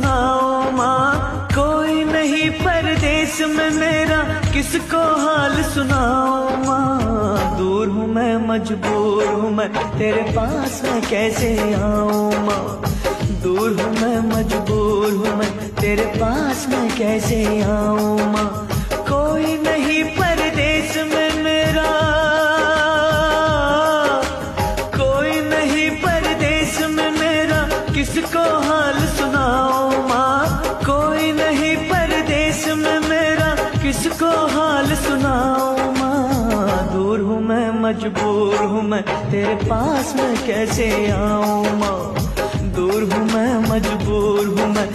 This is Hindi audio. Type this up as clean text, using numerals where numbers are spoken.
सुनाओ माँ, कोई नहीं परदेश में मेरा, किसको हाल सुनाओ माँ। दूर हूँ मैं, मजबूर हूँ मैं, तेरे पास मैं कैसे आऊँ माँ। दूर हूँ मैं, मजबूर हूँ मैं, तेरे पास मैं कैसे आऊँ माँ। कोई नहीं परदेश में मेरा, कोई नहीं परदेश में मेरा, किसको हाल सुनाओ माँ। कोई नहीं परदेश में मेरा, किसको हाल सुनाओ माँ। दूर हूँ मैं, मजबूर हूँ मैं, तेरे पास मैं कैसे आऊँ माँ। दूर हूँ मैं, मजबूर हूँ मैं।